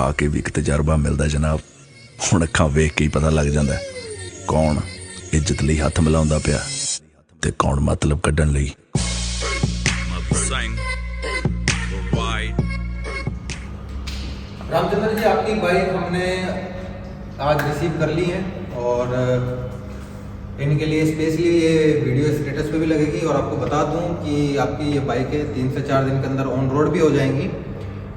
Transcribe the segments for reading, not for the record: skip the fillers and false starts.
खा के भी एक तजर्बा मिलता जनाब। हुण अखां वेख के ही पता लग जाता कौन इज्जत लई हथ मिलाउंदा पिया ते कौन मतलब कड्ढण लई। रामचंद्र जी, आपकी बाइक हमने आज रिसीव कर ली है और इनके लिए स्पेशली ये वीडियो स्टेटस पे भी लगेगी। और आपको बता दूं कि आपकी ये बाइक है 3 से 4 दिन के अंदर ऑन रोड भी हो जाएंगी।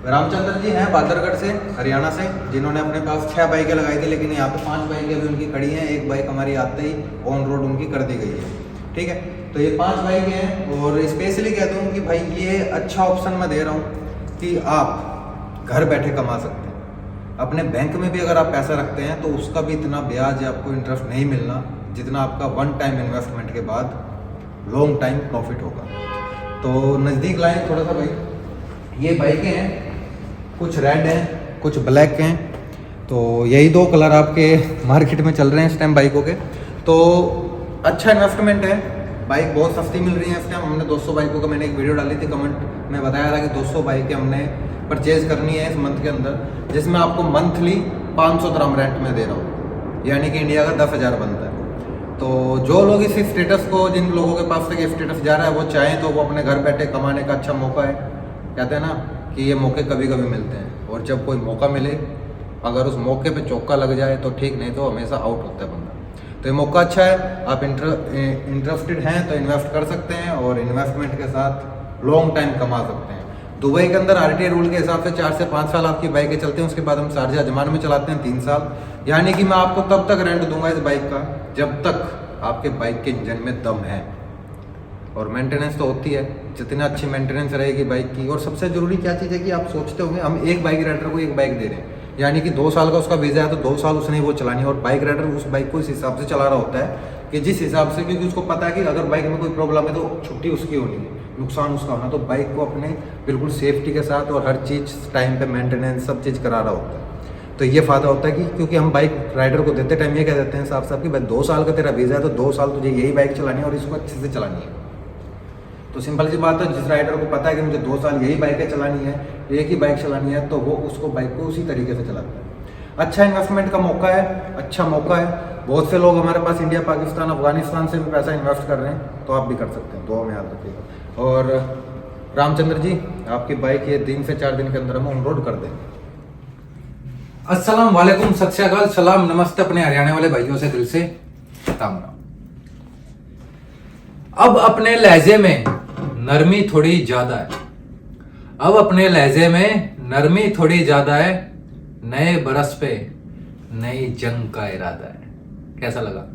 रामचंद्र जी हैं बादरगढ़ से, हरियाणा से, जिन्होंने अपने पास 6 बाइकें लगाई थी, लेकिन यहाँ पे 5 बाइकें भी उनकी खड़ी हैं। एक बाइक हमारी आते ही ऑन रोड उनकी कर दी गई है। ठीक है, तो ये 5 बाइकें हैं और स्पेशली कह दूँ कि भाई ये अच्छा ऑप्शन मैं दे रहा हूँ कि आप घर बैठे कमा सकते हैं। अपने बैंक में भी अगर आप पैसा रखते हैं तो उसका भी इतना ब्याज आपको इंटरेस्ट नहीं मिलना जितना आपका वन टाइम इन्वेस्टमेंट के बाद लॉन्ग टाइम प्रॉफिट होगा। तो नज़दीक लाएँ थोड़ा सा भाई। ये बाइकें हैं, कुछ रेड हैं, कुछ ब्लैक हैं, तो यही 2 कलर आपके मार्केट में चल रहे हैं इस टाइम बाइकों के। तो अच्छा इन्वेस्टमेंट है, बाइक बहुत सस्ती मिल रही है इस टाइम। हमने 200 बाइकों का मैंने एक वीडियो डाली थी, कमेंट में बताया था कि 200 बाइकें हमने परचेज़ करनी है इस मंथ के अंदर, जिसमें आपको मंथली 500 dirham रेंट में दे रहा हूँ, यानी कि इंडिया का 10,000 बनता है। तो जो लोग इस स्टेटस को, जिन लोगों के पास तक ये स्टेटस जा रहा है, वो चाहें तो वो अपने घर बैठे कमाने का अच्छा मौका है। कहते हैं ना कि ये मौके कभी कभी मिलते हैं, और जब कोई मौका मिले, अगर उस मौके पे चौका लग जाए तो ठीक, नहीं तो हमेशा आउट होता है बंदा। तो ये मौका अच्छा है, आप इंटरेस्टेड हैं तो इन्वेस्ट कर सकते हैं और इन्वेस्टमेंट के साथ लॉन्ग टाइम कमा सकते हैं। दुबई के अंदर RTA रूल के हिसाब से 4 से 5 साल आपकी बाइकें चलती हैं, उसके बाद हम शारजा अजमान में चलाते हैं 3 साल। यानी कि मैं आपको तब तक रेंट दूंगा इस बाइक का जब तक आपके बाइक के इंजन में दम है। और मेंटेनेंस तो होती है, जितना अच्छी मेंटेनेंस रहेगी बाइक की। और सबसे ज़रूरी क्या चीज़ है कि आप सोचते होंगे हम एक बाइक राइडर को एक बाइक दे रहे हैं, यानी कि 2 साल का उसका वीज़ा है तो 2 साल उसने वो चलानी है। और बाइक राइडर उस बाइक को इस हिसाब से चला रहा होता है कि जिस हिसाब से, क्योंकि उसको पता है कि अगर बाइक में कोई प्रॉब्लम है तो छुट्टी उसकी होनी है, नुकसान उसका होना। तो बाइक को अपने बिल्कुल सेफ्टी के साथ और हर चीज़ टाइम पे मेंटेनेंस सब चीज़ करा रहा होता है। तो ये फ़ायदा होता है कि क्योंकि हम बाइक राइडर को देते टाइम ये कह देते हैं साफ साफ कि भाई 2 साल का तेरा वीज़ा है तो 2 साल तुझे यही बाइक चलानी है और इसको अच्छे से चलानी है। तो सिंपल सी बात है, जिस राइडर को पता है कि मुझे 2 साल यही बाइकें चलानी है, एक ही बाइक चलानी है, तो वो उसको बाइक को उसी तरीके से चलाता है। अच्छा इन्वेस्टमेंट का मौका है, अच्छा मौका है। बहुत से लोग हमारे पास इंडिया, पाकिस्तान, अफगानिस्तान से भी पैसा इन्वेस्ट कर रहे हैं, तो आप भी कर सकते हैं। दुआ में याद रखिएगा। और रामचंद्र जी, आपकी बाइक ये 3 से 4 दिन के अंदर हम ऑन रोड कर देंगे। अस्सलाम वालेकुम, सत श्री अकाल, सलाम, नमस्ते अपने हरियाणा वाले भाइयों से दिल से राम राम। अब अपने लहजे में नरमी थोड़ी ज्यादा है, अब अपने लहजे में नरमी थोड़ी ज्यादा है, नए बरस पे नई जंग का इरादा है। कैसा लगा?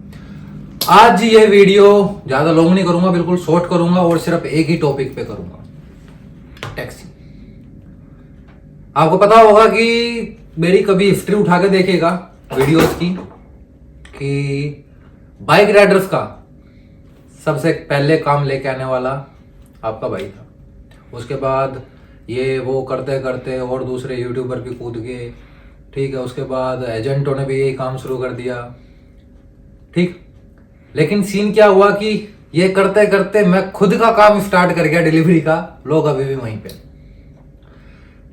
आज ये वीडियो ज्यादा लॉन्ग नहीं करूंगा, बिल्कुल शॉर्ट करूंगा और सिर्फ एक ही टॉपिक पे करूंगा, टैक्सी। आपको पता होगा कि मेरी कभी हिस्ट्री उठा के देखेगा वीडियोस की, कि बाइक राइडर्स का सबसे पहले काम लेके आने वाला आपका भाई था। उसके बाद ये वो करते करते और दूसरे यूट्यूबर भी कूद गए, ठीक है। उसके बाद एजेंटों ने भी यही काम शुरू कर दिया, ठीक। लेकिन सीन क्या हुआ कि ये करते करते मैं खुद का काम स्टार्ट कर गया, डिलीवरी का। लोग अभी भी वहीं पे।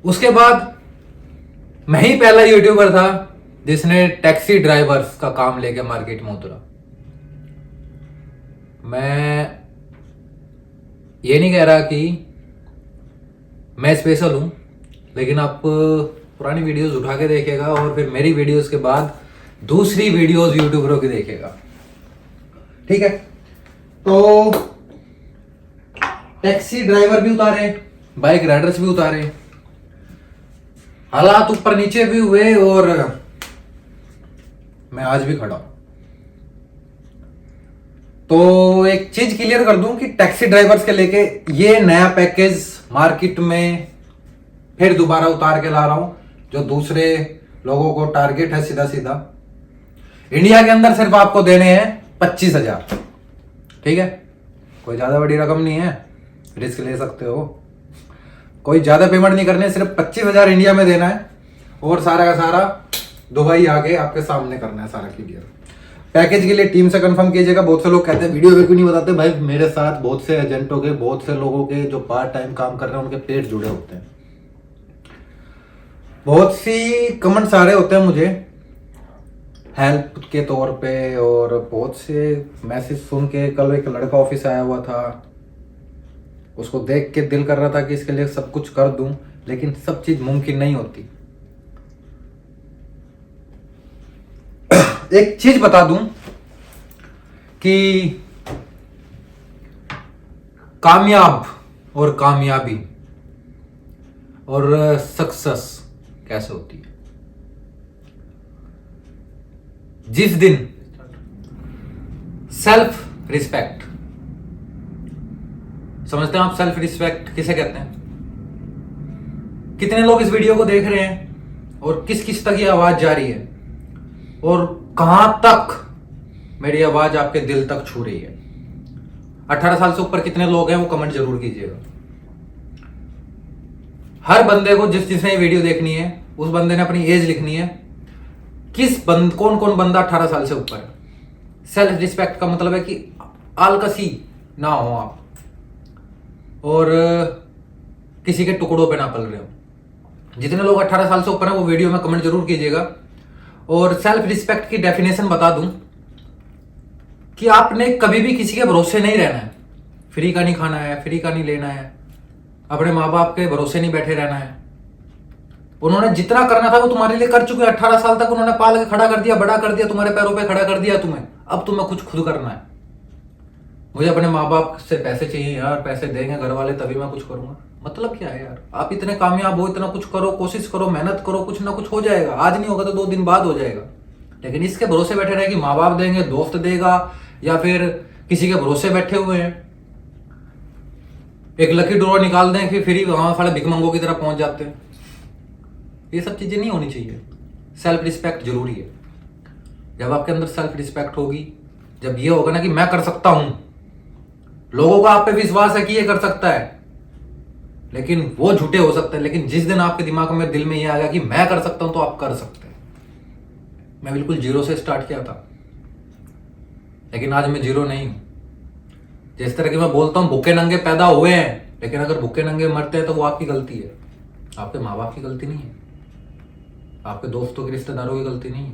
उसके बाद मैं ही पहला यूट्यूबर था जिसने टैक्सी ड्राइवर्स का काम लेके मार्केट में उतरा। मैं ये नहीं कह रहा कि मैं स्पेशल हूं, लेकिन आप पुरानी वीडियोस उठा के देखेगा और फिर मेरी वीडियोस के बाद दूसरी वीडियोस यूट्यूबरों की देखेगा, ठीक है। तो टैक्सी ड्राइवर भी उतारे, बाइक राइडर्स भी उतारे, हालात ऊपर नीचे भी हुए और मैं आज भी खड़ा हूं। तो एक चीज क्लियर कर दूं कि टैक्सी ड्राइवर्स के लेके ये नया पैकेज मार्केट में फिर दोबारा उतार के ला रहा हूं, जो दूसरे लोगों को टारगेट है सीधा सीधा। इंडिया के अंदर सिर्फ आपको देने हैं 25,000, ठीक है। कोई ज्यादा बड़ी रकम नहीं है, रिस्क ले सकते हो। कोई ज्यादा पेमेंट नहीं करने, सिर्फ 25,000 इंडिया में देना है और सारा का सारा दुबई आके आपके सामने करना है सारा क्लियर। पैकेज के लिए टीम से कंफर्म कीजिएगा। बहुत से लोग कहते हैं वीडियो क्यों नहीं बताते। भाई मेरे साथ बहुत से एजेंटों के, बहुत से लोगों के जो पार्ट टाइम काम कर रहे हैं, उनके पेट जुड़े होते हैं। बहुत सी कमेंट्स आ रहे होते हैं मुझे हेल्प के तौर पे, और बहुत से मैसेज सुन के। कल एक लड़का ऑफिस आया हुआ था, उसको देख के दिल कर रहा था कि इसके लिए सब कुछ कर दूं, लेकिन सब चीज मुमकिन नहीं होती। एक चीज बता दूं कि कामयाब और कामयाबी और सक्सेस कैसे होती है। जिस दिन सेल्फ रिस्पेक्ट, समझते हैं आप सेल्फ रिस्पेक्ट किसे कहते हैं? कितने लोग इस वीडियो को देख रहे हैं और किस किस तक ये आवाज जा रही है, और कहां तक मेरी आवाज आपके दिल तक छू रही है? 18 साल से ऊपर कितने लोग हैं वो कमेंट जरूर कीजिएगा। हर बंदे को जिसने ये वीडियो देखनी है, उस बंदे ने अपनी एज लिखनी है। कौन कौन बंदा 18 साल से ऊपर है? सेल्फ रिस्पेक्ट का मतलब है कि आलकसी ना हो आप, और किसी के टुकड़ों पे ना पल रहे हो। जितने लोग 18 साल से ऊपर हैं वो वीडियो में कमेंट जरूर कीजिएगा। और सेल्फ रिस्पेक्ट की डेफिनेशन बता दूं कि आपने कभी भी किसी के भरोसे नहीं रहना है। फ्री का नहीं खाना है, फ्री का नहीं लेना है, अपने माँ बाप के भरोसे नहीं बैठे रहना है। उन्होंने जितना करना था वो तुम्हारे लिए कर चुके हैं। 18 साल तक उन्होंने पाल के खड़ा कर दिया, बड़ा कर दिया, तुम्हारे पैरों पे खड़ा कर दिया तुम्हें। अब तुम्हें कुछ खुद करना है। मुझे अपने माँ बाप से पैसे चाहिए यार, पैसे देंगे घर वाले तभी मैं कुछ करूंगा। मतलब क्या है यार? आप इतने कामयाब हो, इतना कुछ करो, कोशिश करो, मेहनत करो, कुछ ना कुछ हो जाएगा। आज नहीं होगा तो 2 दिन बाद हो जाएगा। लेकिन इसके भरोसे बैठे रहे कि माँ बाप देंगे, दोस्त देगा, या फिर किसी के भरोसे बैठे हुए हैं, एक लकी ड्रॉ निकाल दें कि फिर वहां साले भिखमंगों की तरह पहुंच जाते हैं। ये सब चीजें नहीं होनी चाहिए। सेल्फ रिस्पेक्ट जरूरी है। जब आपके अंदर सेल्फ रिस्पेक्ट होगी, जब ये होगा ना कि मैं कर सकता हूं, लोगों का आप पे विश्वास है कि ये कर सकता है, लेकिन वो झूठे हो सकते हैं। लेकिन जिस दिन आपके दिमाग में, दिल में ये आ गया कि मैं कर सकता हूं, तो आप कर सकते हैं। मैं बिल्कुल जीरो से स्टार्ट किया था, लेकिन आज मैं जीरो नहीं हूं। जिस तरह की मैं बोलता हूं भूखे नंगे पैदा हुए हैं, लेकिन अगर भूखे नंगे मरते हैं तो वो आपकी गलती है, आपके माँ बाप की गलती नहीं है, आपके दोस्तों के रिश्तेदारों की गलती नहीं है।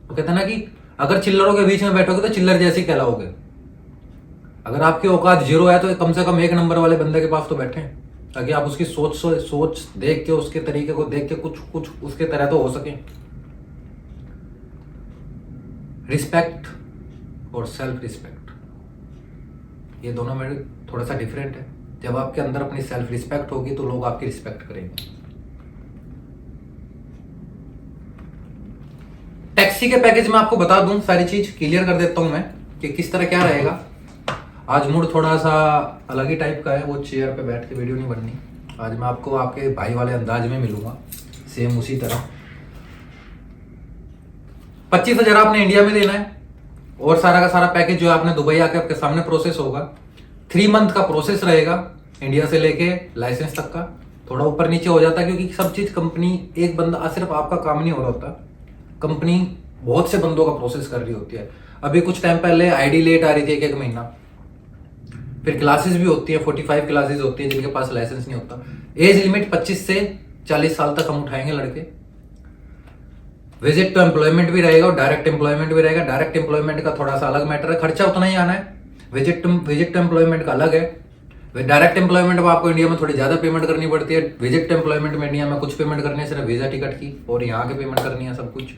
वो कहते हैं ना कि अगर चिल्लरों के बीच में बैठोगे तो चिल्लर जैसे कहलाओगे। अगर आपकी औकात जीरो है तो कम से कम 1 नंबर वाले बंदे के पास तो बैठे, ताकि आप उसकी सोच देख के, उसके तरीके को देख के कुछ उसके तरह तो हो सके। रिस्पेक्ट और सेल्फ रिस्पेक्ट, ये दोनों में थोड़ा सा डिफरेंट है। जब आपके अंदर अपनी सेल्फ रिस्पेक्ट होगी तो लोग आपकी रिस्पेक्ट करेंगे। टैक्सी के पैकेज में आपको बता दूं, सारी चीज क्लियर कर देता हूं मैं कि किस तरह क्या रहेगा। आज मूड थोड़ा सा अलग ही टाइप का है, वो चेयर पे बैठ के वीडियो नहीं बननी। आज मैं आपको आपके भाई वाले अंदाज में मिलूंगा, सेम उसी तरह। 25,000 आपने इंडिया में देना है, और सारा का सारा पैकेज जो आपने दुबई आके आपके सामने प्रोसेस होगा। 3 मंथ का प्रोसेस रहेगा, इंडिया से लेके लाइसेंस तक का। थोड़ा ऊपर नीचे हो जाता है क्योंकि सब चीज कंपनी, एक बंदा सिर्फ आपका काम नहीं हो रहा होता, कंपनी बहुत से बंदों का प्रोसेस कर रही होती है। अभी कुछ टाइम पहले आईडी लेट आ रही थी 1 महीना। फिर क्लासेस भी होती है, 45 क्लासेस होती है जिनके पास लाइसेंस नहीं होता। एज लिमिट 25 से 40 साल तक हम उठाएंगे लड़के। विजिट टू एम्प्लॉयमेंट भी रहेगा और डायरेक्ट एम्प्लॉयमेंट भी रहेगा। डायरेक्ट एम्प्लॉयमेंट का थोड़ा सा अलग मैटर है, खर्चा उतना ही आना है। विजिट टू एम्प्लॉयमेंट का अलग है। डायरेक्ट एम्प्लॉयमेंट में आपको इंडिया में थोड़ी ज्यादा पेमेंट करनी पड़ती है। विजिट एम्प्लॉयमेंट में इंडिया में कुछ पेमेंट करनी है, सिर्फ वीजा टिकट की, और यहाँ के पेमेंट करनी है सब कुछ।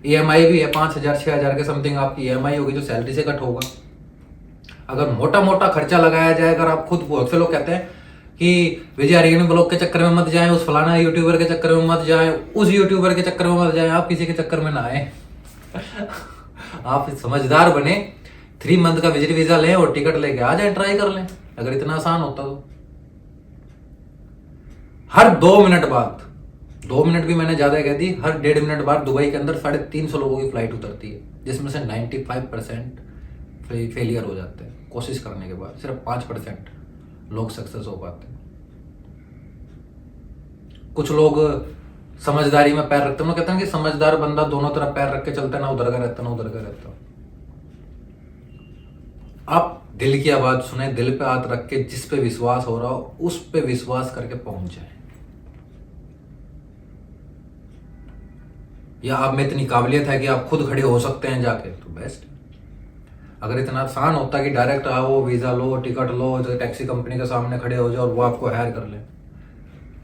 EMI भी है, 5,000 6,000 के समथिंग आपकी EMI होगी जो सैलरी से कट होगा। अगर मोटा मोटा खर्चा लगाया जाए, अगर आप खुद, बहुत से लोग कहते हैं कि विजय हरियाणा ब्लॉग के चक्कर में मत जाएं, उस फलाना यूट्यूबर के चक्कर में मत जाएं, उस यूट्यूबर के चक्कर में मत जाएं, आप किसी के चक्कर में ना आए। आप समझदार बने, 3 मंथ का विजिट वीजा लें और टिकट लेके आ जाए, ट्राई कर लें। अगर इतना आसान होता तो हर 2 मिनट बाद, 2 मिनट भी मैंने ज्यादा कह दी, हर 1.5 मिनट बाद दुबई के अंदर 350 लोगों की फ्लाइट उतरती है, जिसमें से 95% फेलियर हो जाते हैं। कोशिश करने के बाद सिर्फ 5% लोग सक्सेस हो पाते हैं। कुछ लोग समझदारी में पैर रखते हैं, कहते हैं कि समझदार बंदा दोनों तरफ पैर रख के चलता है, ना उधर का रहता ना उधर का रहता। आप दिल की आवाज सुने, दिल पे हाथ रख के जिस पे विश्वास हो रहा हो उस पे विश्वास करके पहुंच जाए। या आप में इतनी काबिलियत है कि आप खुद खड़े हो सकते हैं जाके, तो बेस्ट। अगर इतना आसान होता कि डायरेक्ट आओ, वीज़ा लो, टिकट लो, तो टैक्सी कंपनी के सामने खड़े हो जाओ और वो आपको हायर कर ले।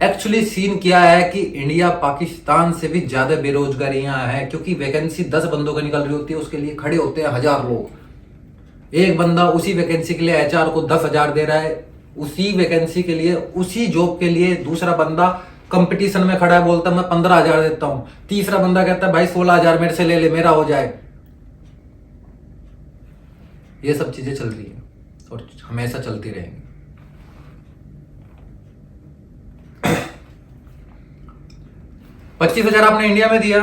एक्चुअली सीन क्या है कि इंडिया पाकिस्तान से भी ज्यादा बेरोजगारी यहाँ है, क्योंकि वैकेंसी 10 बंदों की निकल रही होती है, उसके लिए खड़े होते हैं 1000 लोग। एक बंदा उसी वैकेंसी के लिए एचआर को 10,000 दे रहा है, उसी वैकेंसी के लिए, उसी जॉब के लिए दूसरा बंदा कंपटीशन में खड़ा है, बोलता मैं 15,000 देता हूं। तीसरा बंदा कहता है भाई 16,000 मेरे से ले ले, मेरा हो जाए। ये सब चीजें चल रही है और हमेशा चलती रहेंगी। 25,000 आपने इंडिया में दिया,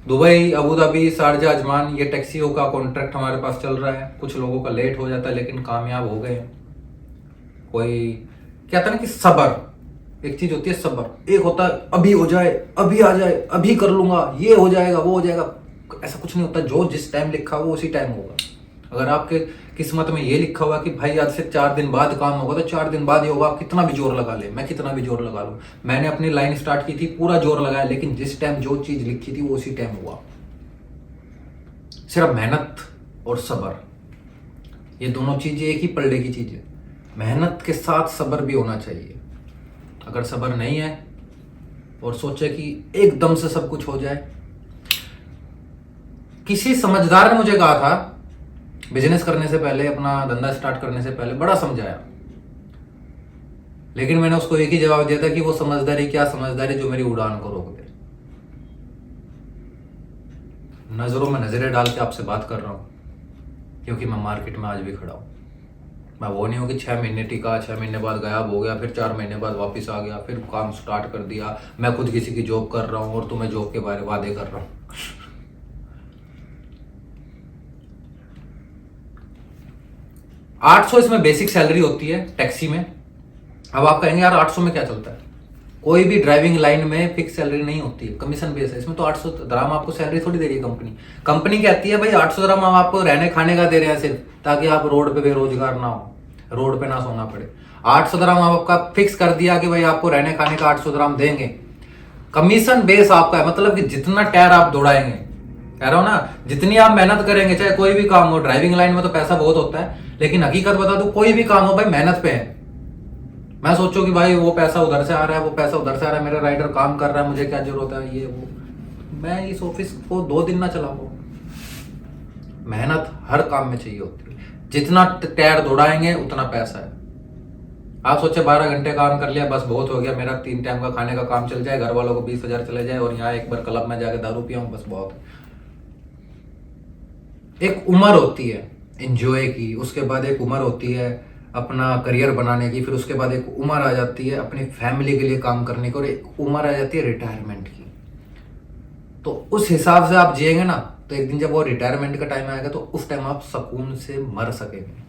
Dubai, Abu Dhabi, Sharjah, Ajman, ये टैक्सियों का कॉन्ट्रैक्ट हमारे पास चल रहा है। कुछ लोगों का लेट हो जाता है लेकिन कामयाब हो गए। कोई कहता है ना कि सब्र, एक चीज होती है सब्र, एक होता है अभी हो जाए, अभी आ जाए, अभी कर लूंगा, ये हो जाएगा, वो हो जाएगा। ऐसा कुछ नहीं होता, जो जिस टाइम लिखा हुआ उसी टाइम होगा। अगर आपके किस्मत में ये लिखा हुआ कि भाई आज से 4 दिन बाद काम होगा, तो 4 दिन बाद ही होगा। आप कितना भी जोर लगा ले, मैं कितना भी जोर लगा लूं। मैंने अपनी लाइन स्टार्ट की थी, पूरा जोर लगाया, लेकिन जिस टाइम जो चीज लिखी थी वो उसी टाइम हुआ। सिर्फ मेहनत और सब्र, ये दोनों चीजें एक ही पलड़े की चीज है। मेहनत के साथ सब्र भी होना चाहिए। अगर सब्र नहीं है और सोचे कि एकदम से सब कुछ हो जाए। किसी समझदार ने मुझे कहा था, बिजनेस करने से पहले, अपना धंधा स्टार्ट करने से पहले बड़ा समझाया, लेकिन मैंने उसको एक ही जवाब दिया था कि वो समझदारी क्या समझदारी जो मेरी उड़ान को रोक दे। नजरों में नजरें डाल के आपसे बात कर रहा हूं, क्योंकि मैं मार्केट में आज भी खड़ा हूं। मैं वो नहीं हूं कि 6 महीने टिका, 6 महीने बाद गायब हो गया, फिर 4 महीने बाद वापस आ गया, फिर काम स्टार्ट कर दिया। मैं खुद किसी की जॉब कर रहा हूं और तुम्हें जॉब के बारे वादे कर रहा हूं। 800 इसमें बेसिक सैलरी होती है टैक्सी में। अब आप कहेंगे यार 800 में क्या चलता है? कोई भी ड्राइविंग लाइन में फिक्स सैलरी नहीं होती है, कमीशन बेस है। इसमें तो 800 दराम आपको सैलरी थोड़ी दे रही है कंपनी। कंपनी कहती है भाई 800 दराम हम आपको रहने खाने का दे रहे हैं सिर्फ, ताकि आप रोड पे बेरोजगार ना हो, रोड पे ना सोना पड़े। 800 दराम आपका फिक्स कर दिया कि भाई आपको रहने खाने का 800 दराम देंगे। कमीशन बेस आपका है, मतलब कि जितना टायर आप दौड़ाएंगे, कह रहा हूं ना, जितनी आप मेहनत करेंगे, चाहे कोई भी काम हो। ड्राइविंग लाइन में तो पैसा बहुत होता है, लेकिन हकीकत बता दूं, कोई भी काम हो भाई मेहनत पे है। मैं सोचो कि भाई वो पैसा उधर से आ रहा है, वो पैसा उधर से आ रहा है, मेरा राइडर काम कर रहा है, मुझे क्या जरूरत है, ये वो। मैं इस ऑफिस को 2 दिन ना चला पाऊं। मेहनत हर काम में चाहिए होती है। जितना टायर दौड़ाएंगे उतना पैसा है। आप सोचे 12 घंटे काम कर लिया, बस बहुत हो गया, मेरा 3 टाइम का खाने का काम चल जाए, घर वालों को 20,000 चले जाए, और यहाँ एक बार क्लब में जाके दारू पिया हूं, बस बहुत। एक उम्र होती है एंजॉय की, उसके बाद एक उम्र होती है अपना करियर बनाने की, फिर उसके बाद एक उम्र आ जाती है अपनी फैमिली के लिए काम करने की, और एक उम्र आ जाती है रिटायरमेंट की। तो उस हिसाब से आप जिएंगे ना, तो एक दिन जब वो रिटायरमेंट का टाइम आएगा तो उस टाइम आप सुकून से मर सकेंगे।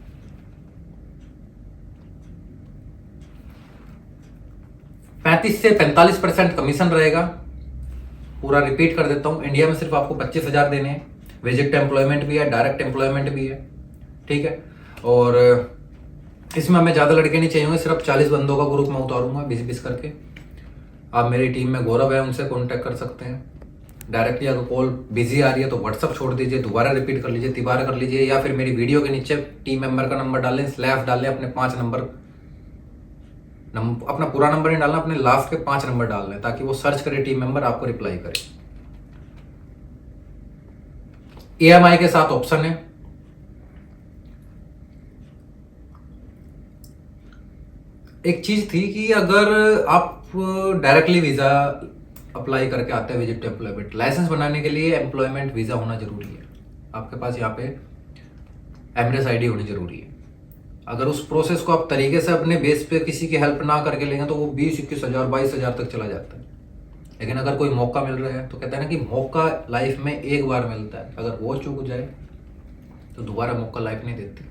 पैंतीस से 45% कमीशन रहेगा। पूरा रिपीट कर देता हूं, इंडिया में सिर्फ आपको 25,000 देने हैं। विजिट एम्प्लॉयमेंट भी है, डायरेक्ट एम्प्लॉयमेंट भी है, ठीक है। और इसमें हमें ज़्यादा लड़के नहीं चाहिए होंगे, सिर्फ 40 बंदों का ग्रुप मैं उतारूंगा 20-20 करके। आप मेरी टीम में गौरव है, उनसे कॉन्टैक्ट कर सकते हैं डायरेक्टली। अगर कॉल बिजी आ रही है तो व्हाट्सअप छोड़ दीजिए, दोबारा रिपीट कर लीजिए, तिबारा कर लीजिए, या फिर मेरी वीडियो के नीचे टीम मेंबर का नंबर डालें, स्लैश डालें, अपने 5 नंबर, अपना पूरा नंबर नहीं डालना, अपने लास्ट के 5 नंबर डालना है, ताकि वो सर्च करे टीम मेंबर, आपको रिप्लाई करे। EMI के साथ ऑप्शन है। एक चीज थी कि अगर आप डायरेक्टली वीजा अप्लाई करके आते हैं विजिट एम्प्लॉयमेंट, लाइसेंस बनाने के लिए एम्प्लॉयमेंट वीजा होना जरूरी है। आपके पास यहाँ पे एमरेस आईडी होनी जरूरी है। अगर उस प्रोसेस को आप तरीके से अपने बेस पे किसी की हेल्प ना करके लेंगे तो वो 20-21,000 22,000 तक चला जाता है। लेकिन अगर कोई मौका मिल रहा है, तो कहते हैं ना कि मौका लाइफ में एक बार मिलता है, अगर वो चूक जाए तो दोबारा मौका लाइफ नहीं देती।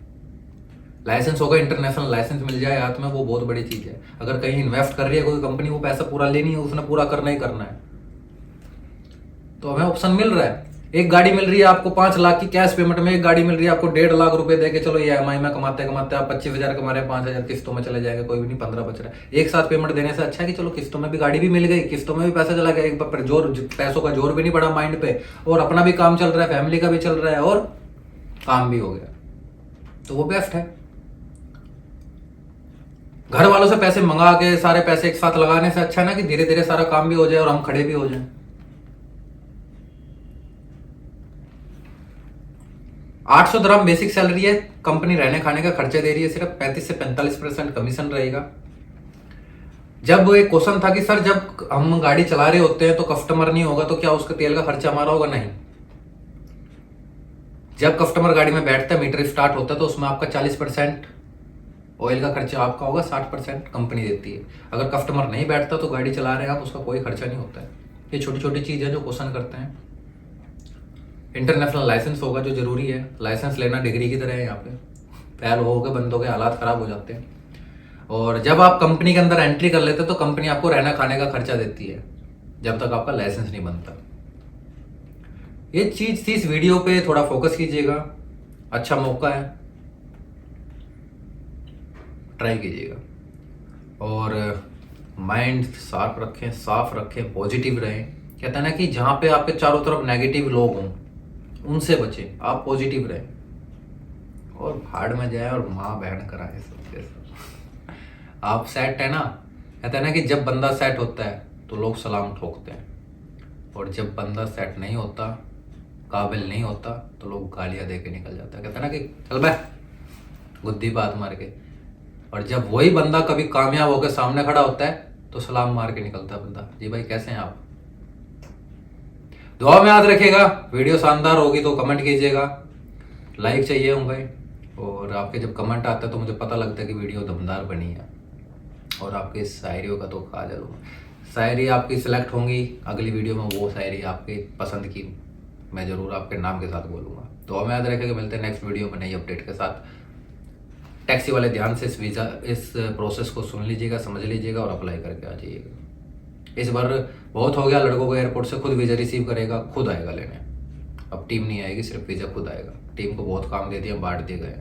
लाइसेंस होगा, इंटरनेशनल लाइसेंस मिल जाए हाथ में, वो बहुत बड़ी चीज है। अगर कहीं इन्वेस्ट कर रही है कोई कंपनी, वो पैसा पूरा लेनी है, उसने पूरा करना ही करना है। तो हमें ऑप्शन मिल रहा है। एक गाड़ी मिल रही है आपको 5 लाख की कैश पेमेंट में, एक गाड़ी मिल रही है आपको 1.5 लाख रुपए दे के, चलो ये EMI में कमाते कमाते आप 25,000 कमा रहे हैं, 5,000 किस्तों में चले जाएंगे, कोई भी नहीं, 15 बच रहा है। एक साथ पेमेंट देने से अच्छा है कि चलो किस्तों में भी गाड़ी भी मिल गई, किस्तों में भी पैसा चला गया, एक बार जोर पैसों का जोर भी नहीं पड़ा माइंड पे, और अपना भी काम चल रहा है, फैमिली का भी चल रहा है, और काम भी हो गया, तो वो बेस्ट है। घर वालों से पैसे मंगा के सारे पैसे एक साथ लगाने से अच्छा है ना कि धीरे धीरे सारा काम भी हो जाए और हम खड़े भी हो जाएं। 800 दिरहम बेसिक सैलरी है, कंपनी रहने खाने का खर्चा दे रही है, सिर्फ 35 से 45% कमीशन रहेगा। जब एक क्वेश्चन था कि सर जब हम गाड़ी चला रहे होते हैं तो कस्टमर नहीं होगा तो क्या उसका तेल का खर्चा हमारा होगा? नहीं, जब कस्टमर गाड़ी में बैठता है, मीटर स्टार्ट होता है, तो उसमें आपका 40% ऑयल का खर्चा आपका होगा, 60% कंपनी देती है। अगर कस्टमर नहीं बैठता तो गाड़ी चला रहे हैं आप, उसका कोई खर्चा नहीं होता है। ये छोटी छोटी चीज़ है जो क्वेश्चन करते हैं। इंटरनेशनल लाइसेंस होगा जो जरूरी है, लाइसेंस लेना डिग्री की तरह है, यहाँ पे फेल हो के बंदों के हालात खराब हो जाते हैं। और जब आप कंपनी के अंदर एंट्री कर लेते हैं तो कंपनी आपको रहना खाने का खर्चा देती है जब तक आपका लाइसेंस नहीं बनता। ये चीज थी इस वीडियो पे, थोड़ा फोकस कीजिएगा, अच्छा मौका है, ट्राई कीजिएगा। और माइंड शार्प रखें, साफ रखें, पॉजिटिव रहें। कहते हैं ना कि जहाँ पे आपके चारों तरफ नेगेटिव लोग हों उनसे बचें, आप पॉजिटिव रहें और भाड़ में जाए और माँ बहन कराए सबके सब। आप सेट है ना, कहते हैं ना कि जब बंदा सेट होता है तो लोग सलाम ठोकते हैं, और जब बंदा सेट नहीं होता, काबिल नहीं होता, तो लोग गालियाँ दे के निकल जाता है। कहते हैं ना कि चल बे, गुद्दी बात मार के। और जब वही बंदा कभी कामयाब होकर सामने खड़ा होता है तो सलाम मार के निकलता है बंदा, जी भाई कैसे हैं आप। दुआ में याद रखिएगा। वीडियो शानदार होगी तो कमेंट कीजिएगा, लाइक चाहिए होंगे, और आपके जब कमेंट आता है तो मुझे पता लगता है कि वीडियो दमदार बनी है। और आपकी शायरियों का तो खा जरूर, शायरी आपकी सिलेक्ट होंगी अगली वीडियो में, वो शायरी आपके पसंद की मैं जरूर आपके नाम के साथ बोलूँगा। दुआ में याद रखिएगा, मिलते हैं नेक्स्ट वीडियो में नई अपडेट के साथ। टैक्सी वाले ध्यान से इस प्रोसेस को सुन लीजिएगा, समझ लीजिएगा और अप्लाई करके आ जाइएगा। इस बार बहुत हो गया, लड़कों को एयरपोर्ट से खुद वीज़ा रिसीव करेगा, खुद आएगा लेने। अब टीम नहीं आएगी, सिर्फ वीज़ा खुद आएगा। टीम को बहुत काम दे दिया, बांट दिए गए।